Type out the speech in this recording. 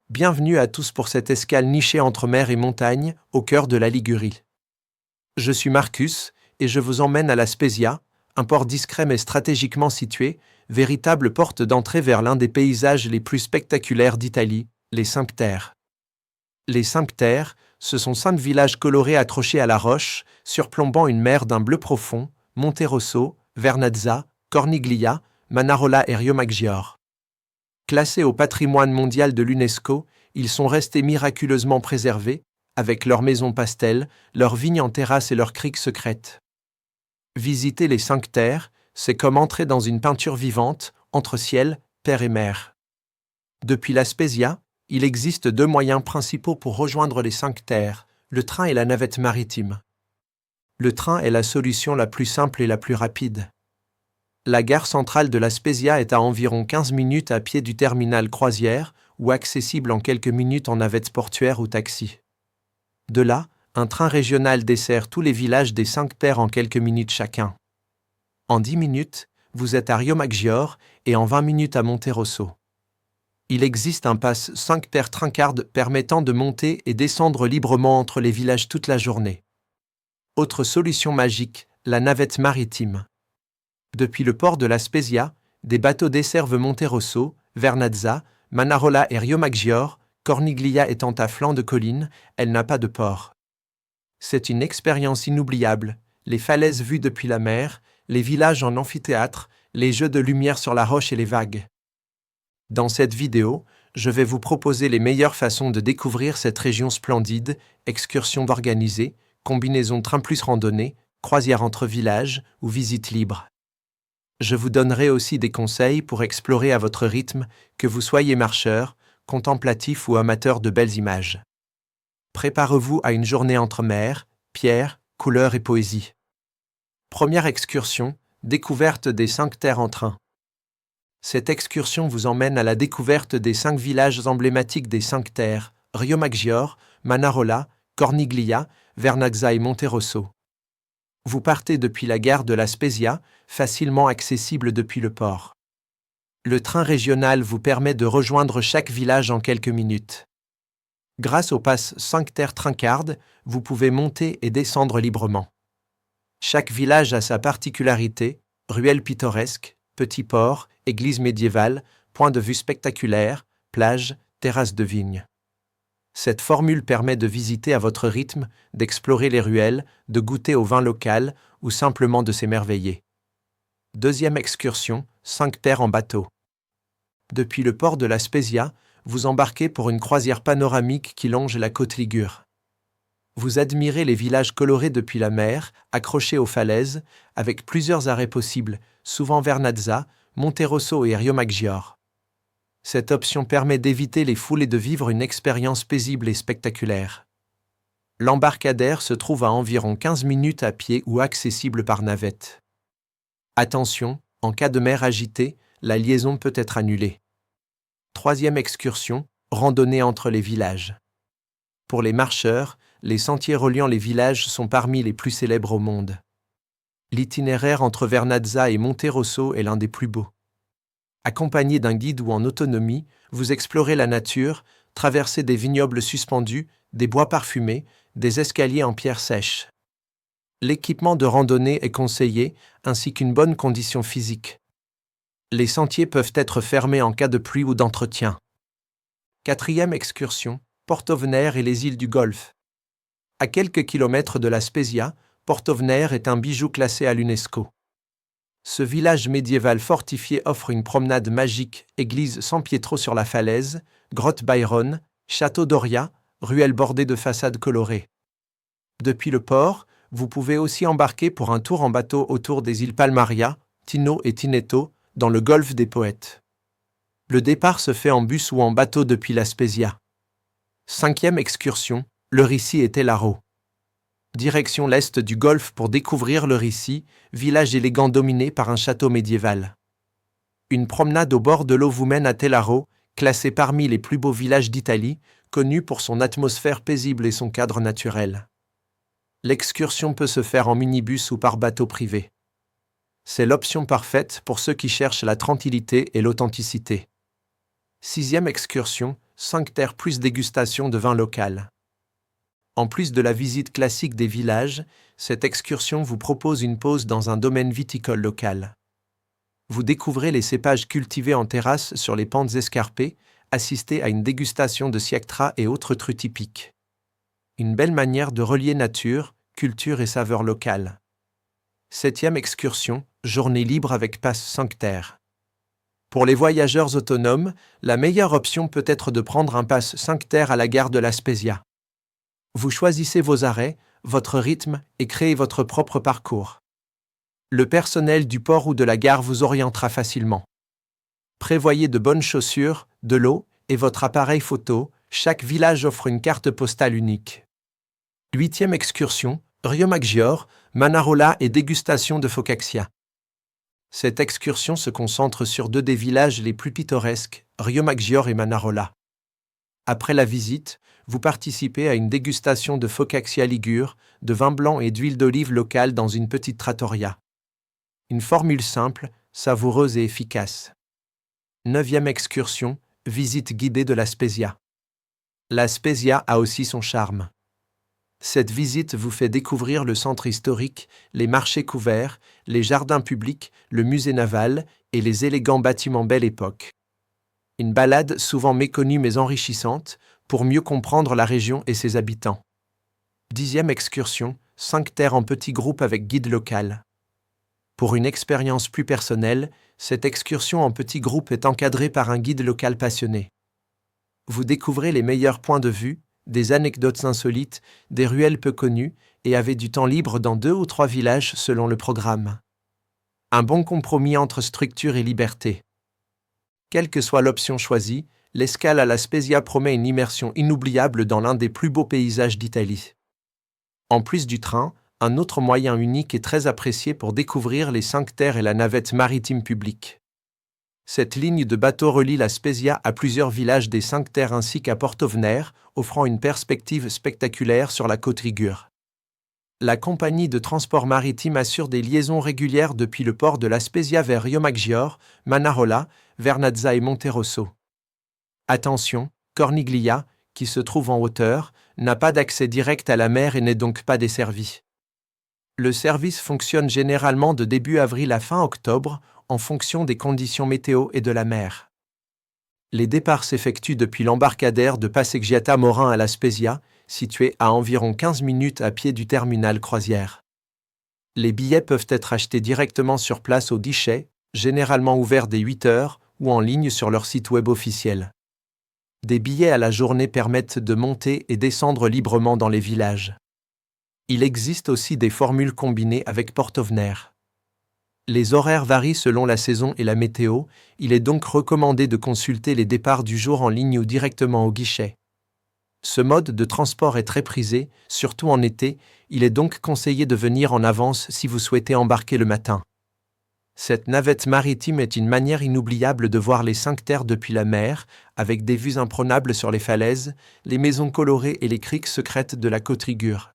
Bienvenue à tous pour cette escale nichée entre mer et montagne, au cœur de la Ligurie. Je suis Marcus, et je vous emmène à La Spezia, un port discret mais stratégiquement situé, véritable porte d'entrée vers l'un des paysages les plus spectaculaires d'Italie, les Cinque Terre. Les Cinque Terre, ce sont 5 villages colorés accrochés à la roche, surplombant une mer d'un bleu profond, Monterosso, Vernazza, Corniglia, Manarola et Riomaggiore. Classés au patrimoine mondial de l'UNESCO, ils sont restés miraculeusement préservés, avec leurs maisons pastel, leurs vignes en terrasse et leurs criques secrètes. Visiter les Cinque Terre, c'est comme entrer dans une peinture vivante, entre ciel, terre et mer. Depuis La Spezia, il existe 2 moyens principaux pour rejoindre les Cinque Terre, le train et la navette maritime. Le train est la solution la plus simple et la plus rapide. La gare centrale de La Spezia est à environ 15 minutes à pied du terminal croisière ou accessible en quelques minutes en navette portuaire ou taxi. De là, un train régional dessert tous les villages des Cinque Terre en quelques minutes chacun. En 10 minutes, vous êtes à Riomaggiore et en 20 minutes à Monterosso. Il existe un pass Cinque Terre Train-Card permettant de monter et descendre librement entre les villages toute la journée. Autre solution magique, la navette maritime. Depuis le port de La Spezia, des bateaux desservent Monterosso, Vernazza, Manarola et Riomaggiore, Corniglia étant à flanc de colline, elle n'a pas de port. C'est une expérience inoubliable, les falaises vues depuis la mer, les villages en amphithéâtre, les jeux de lumière sur la roche et les vagues. Dans cette vidéo, je vais vous proposer les meilleures façons de découvrir cette région splendide, excursions organisées, combinaison train plus randonnée, croisière entre villages ou visite libre. Je vous donnerai aussi des conseils pour explorer à votre rythme, que vous soyez marcheur, contemplatif ou amateur de belles images. Préparez-vous à une journée entre mer, pierre, couleurs et poésie. Première excursion, découverte des Cinque Terre en train. Cette excursion vous emmène à la découverte des 5 villages emblématiques des Cinque Terre, Riomaggiore, Manarola, Corniglia, Vernazza et Monterosso. Vous partez depuis la gare de La Spezia, facilement accessible depuis le port. Le train régional vous permet de rejoindre chaque village en quelques minutes. Grâce au pass Cinque Terre Train-Card, vous pouvez monter et descendre librement. Chaque village a sa particularité, ruelles pittoresques, petits ports, églises médiévales, points de vue spectaculaires, plages, terrasses de vignes. Cette formule permet de visiter à votre rythme, d'explorer les ruelles, de goûter au vin local ou simplement de s'émerveiller. Deuxième excursion, Cinque Terre en bateau. Depuis le port de La Spezia, vous embarquez pour une croisière panoramique qui longe la côte ligure. Vous admirez les villages colorés depuis la mer, accrochés aux falaises, avec plusieurs arrêts possibles, souvent Vernazza, Monterosso et Riomaggiore. Cette option permet d'éviter les foules et de vivre une expérience paisible et spectaculaire. L'embarcadère se trouve à environ 15 minutes à pied ou accessible par navette. Attention, en cas de mer agitée, la liaison peut être annulée. Troisième excursion, randonnée entre les villages. Pour les marcheurs, les sentiers reliant les villages sont parmi les plus célèbres au monde. L'itinéraire entre Vernazza et Monterosso est l'un des plus beaux. Accompagné d'un guide ou en autonomie, vous explorez la nature, traversez des vignobles suspendus, des bois parfumés, des escaliers en pierre sèche. L'équipement de randonnée est conseillé, ainsi qu'une bonne condition physique. Les sentiers peuvent être fermés en cas de pluie ou d'entretien. Quatrième excursion, Portovesme et les îles du Golfe. À quelques kilomètres de La Spezia, Portovesme est un bijou classé à l'UNESCO. Ce village médiéval fortifié offre une promenade magique, église San Pietro sur la falaise, grotte Byron, château Doria, ruelles bordées de façades colorées. Depuis le port, vous pouvez aussi embarquer pour un tour en bateau autour des îles Palmaria, Tino et Tineto, dans le golfe des Poètes. Le départ se fait en bus ou en bateau depuis La Spezia. Cinquième excursion, le Ricci et Tellaro. Direction l'est du golfe pour découvrir le Ricci, village élégant dominé par un château médiéval. Une promenade au bord de l'eau vous mène à Tellaro, classé parmi les plus beaux villages d'Italie, connu pour son atmosphère paisible et son cadre naturel. L'excursion peut se faire en minibus ou par bateau privé. C'est l'option parfaite pour ceux qui cherchent la tranquillité et l'authenticité. Sixième excursion, 5 terres plus dégustation de vin local. En plus de la visite classique des villages, cette excursion vous propose une pause dans un domaine viticole local. Vous découvrez les cépages cultivés en terrasse sur les pentes escarpées, assistez à une dégustation de Siactra et autres crus typiques. Une belle manière de relier nature, culture et saveurs locales. 7e excursion, journée libre avec passe 5 terres. Pour les voyageurs autonomes, la meilleure option peut être de prendre un pass 5 terres à la gare de La Spezia. Vous choisissez vos arrêts, votre rythme et créez votre propre parcours. Le personnel du port ou de la gare vous orientera facilement. Prévoyez de bonnes chaussures, de l'eau et votre appareil photo, chaque village offre une carte postale unique. 8e excursion, Riomaggiore, Manarola et dégustation de Focaccia. Cette excursion se concentre sur 2 des villages les plus pittoresques, Riomaggiore et Manarola. Après la visite, vous participez à une dégustation de Focaccia ligure, de vin blanc et d'huile d'olive locale dans une petite trattoria. Une formule simple, savoureuse et efficace. 9e excursion, visite guidée de La Spezia. La Spezia a aussi son charme. Cette visite vous fait découvrir le centre historique, les marchés couverts, les jardins publics, le musée naval et les élégants bâtiments Belle Époque. Une balade souvent méconnue mais enrichissante pour mieux comprendre la région et ses habitants. 10e excursion, 5 terres en petits groupes avec guide local. Pour une expérience plus personnelle, cette excursion en petits groupes est encadrée par un guide local passionné. Vous découvrez les meilleurs points de vue, des anecdotes insolites, des ruelles peu connues et avez du temps libre dans 2 ou 3 villages selon le programme. Un bon compromis entre structure et liberté. Quelle que soit l'option choisie, l'escale à La Spezia promet une immersion inoubliable dans l'un des plus beaux paysages d'Italie. En plus du train, un autre moyen unique et très apprécié pour découvrir les 5 terres est la navette maritime publique. Cette ligne de bateau relie La Spezia à plusieurs villages des 5 terres ainsi qu'à Portovner, offrant une perspective spectaculaire sur la côte ligure. La compagnie de transport maritime assure des liaisons régulières depuis le port de La Spezia vers Riomaggiore, Manarola, Vernazza et Monterosso. Attention, Corniglia, qui se trouve en hauteur, n'a pas d'accès direct à la mer et n'est donc pas desservie. Le service fonctionne généralement de début avril à fin octobre, en fonction des conditions météo et de la mer. Les départs s'effectuent depuis l'embarcadère de Passeggiata Morin à La Spezia, situé à environ 15 minutes à pied du terminal croisière. Les billets peuvent être achetés directement sur place au guichet, généralement ouvert dès 8 heures, ou en ligne sur leur site web officiel. Des billets à la journée permettent de monter et descendre librement dans les villages. Il existe aussi des formules combinées avec Portovner. Les horaires varient selon la saison et la météo, il est donc recommandé de consulter les départs du jour en ligne ou directement au guichet. Ce mode de transport est très prisé, surtout en été, il est donc conseillé de venir en avance si vous souhaitez embarquer le matin. Cette navette maritime est une manière inoubliable de voir les 5 terres depuis la mer, avec des vues imprenables sur les falaises, les maisons colorées et les criques secrètes de la côte ligure.